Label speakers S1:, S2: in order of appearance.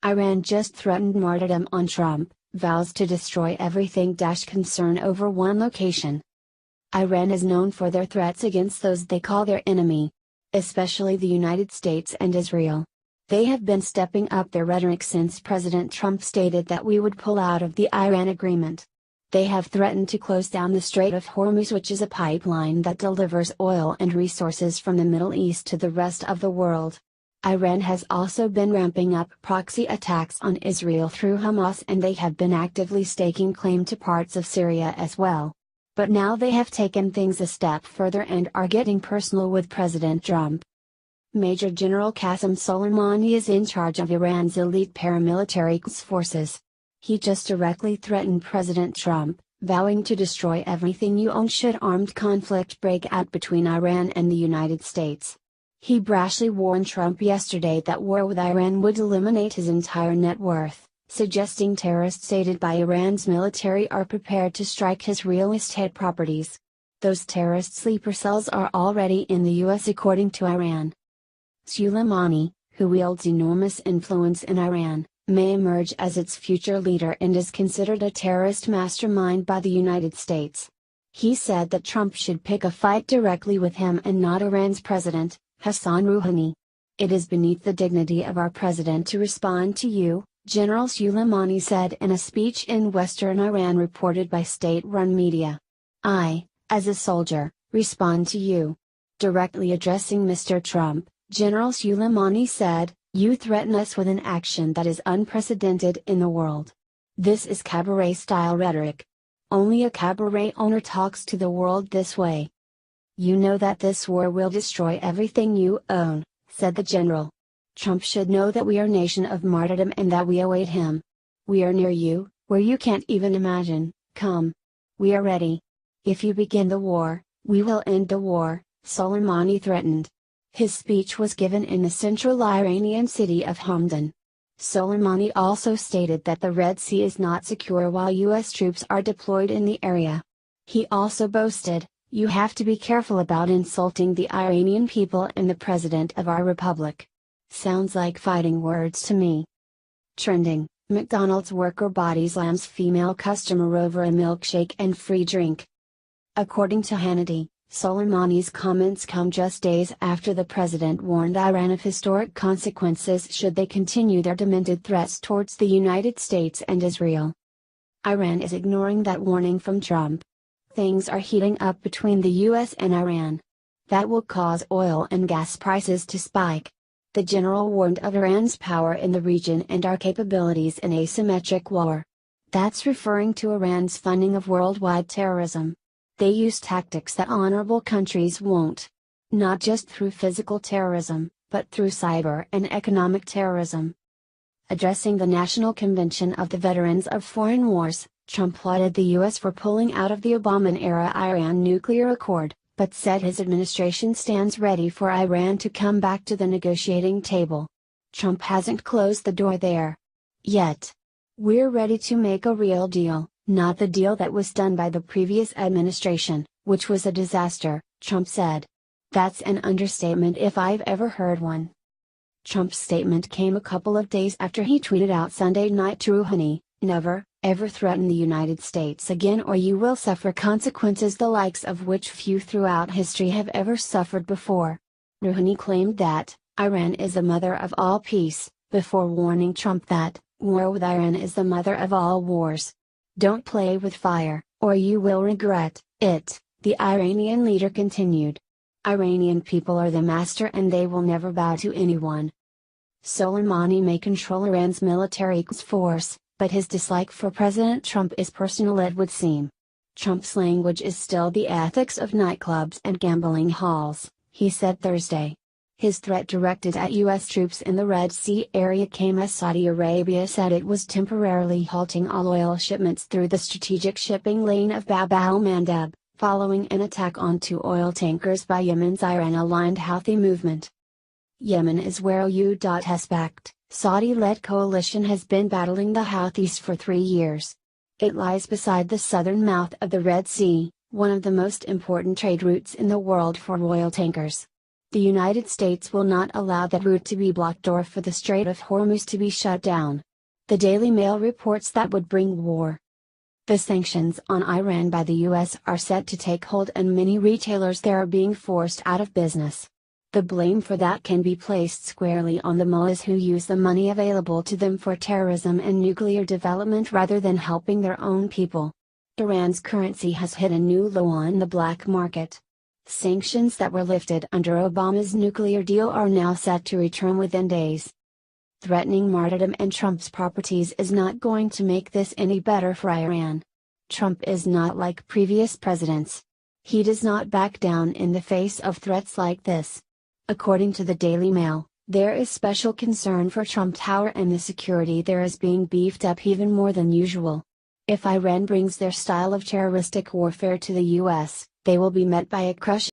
S1: Iran just threatened martyrdom on Trump, vows to destroy everything - concern over one location. Iran is known for their threats against those they call their enemy, especially the United States and Israel. They have been stepping up their rhetoric since President Trump stated that we would pull out of the Iran agreement. They have threatened to close down the Strait of Hormuz, which is a pipeline that delivers oil and resources from the Middle East to the rest of the world. Iran has also been ramping up proxy attacks on Israel through Hamas, and they have been actively staking claim to parts of Syria as well. But now they have taken things a step further and are getting personal with President Trump. Major General Qassem Soleimani is in charge of Iran's elite paramilitary Quds Forces. He just directly threatened President Trump, vowing to destroy everything you own should armed conflict break out between Iran and the United States. He brashly warned Trump yesterday that war with Iran would eliminate his entire net worth, suggesting terrorists aided by Iran's military are prepared to strike his real estate properties. Those terrorist sleeper cells are already in the US, according to Iran. Soleimani, who wields enormous influence in Iran, may emerge as its future leader and is considered a terrorist mastermind by the United States. He said that Trump should pick a fight directly with him and not Iran's president, Hassan Rouhani. It is beneath the dignity of our president to respond to you, General Soleimani said in a speech in western Iran reported by state-run media. I, as a soldier, respond to you. Directly addressing Mr. Trump, General Soleimani said, "You threaten us with an action that is unprecedented in the world. This is cabaret-style rhetoric. Only a cabaret owner talks to the world this way. You know that this war will destroy everything you own," said the general. "Trump should know that we are a nation of martyrdom and that we await him. We are near you, where you can't even imagine. Come. We are ready. If you begin the war, we will end the war," Soleimani threatened. His speech was given in the central Iranian city of Hamdan. Soleimani also stated that the Red Sea is not secure while US troops are deployed in the area. He also boasted, "You have to be careful about insulting the Iranian people and the President of our Republic." Sounds like fighting words to me. Trending: McDonald's worker body slams female customer over a milkshake and free drink. According to Hannity, Soleimani's comments come just days after the president warned Iran of historic consequences should they continue their demented threats towards the United States and Israel. Iran is ignoring that warning from Trump. Things are heating up between the US and Iran. That will cause oil and gas prices to spike. The general warned of Iran's power in the region and our capabilities in asymmetric war. That's referring to Iran's funding of worldwide terrorism. They use tactics that honorable countries won't. Not just through physical terrorism, but through cyber and economic terrorism. Addressing the National Convention of the Veterans of Foreign Wars, Trump lauded the US for pulling out of the Obama-era Iran nuclear accord, but said his administration stands ready for Iran to come back to the negotiating table. Trump hasn't closed the door there yet. "We're ready to make a real deal, not the deal that was done by the previous administration, which was a disaster," Trump said. That's an understatement if I've ever heard one. Trump's statement came a couple of days after he tweeted out Sunday night to Rouhani, "Never, ever threaten the United States again or you will suffer consequences the likes of which few throughout history have ever suffered before." Rouhani claimed that, Iran is the mother of all peace, before warning Trump that, war with Iran is the mother of all wars. "Don't play with fire, or you will regret it," the Iranian leader continued. "Iranian people are the master and they will never bow to anyone." Soleimani may control Iran's military force, but his dislike for President Trump is personal, it would seem. Trump's language is still the ethics of nightclubs and gambling halls, he said Thursday. His threat directed at US troops in the Red Sea area came as Saudi Arabia said it was temporarily halting all oil shipments through the strategic shipping lane of Bab al-Mandeb, following an attack on 2 oil tankers by Yemen's Iran-aligned Houthi movement. Yemen is where U.S-backed, Saudi-led coalition has been battling the Houthis for 3 years. It lies beside the southern mouth of the Red Sea, one of the most important trade routes in the world for oil tankers. The United States will not allow that route to be blocked or for the Strait of Hormuz to be shut down. The Daily Mail reports that would bring war. The sanctions on Iran by the US are set to take hold and many retailers there are being forced out of business. The blame for that can be placed squarely on the mullahs who use the money available to them for terrorism and nuclear development rather than helping their own people. Iran's currency has hit a new low on the black market. Sanctions that were lifted under Obama's nuclear deal are now set to return within days. Threatening martyrdom and Trump's properties is not going to make this any better for Iran. Trump is not like previous presidents. He does not back down in the face of threats like this. According to the Daily Mail, there is special concern for Trump Tower and the security there is being beefed up even more than usual. If Iran brings their style of terroristic warfare to the US, they will be met by a crush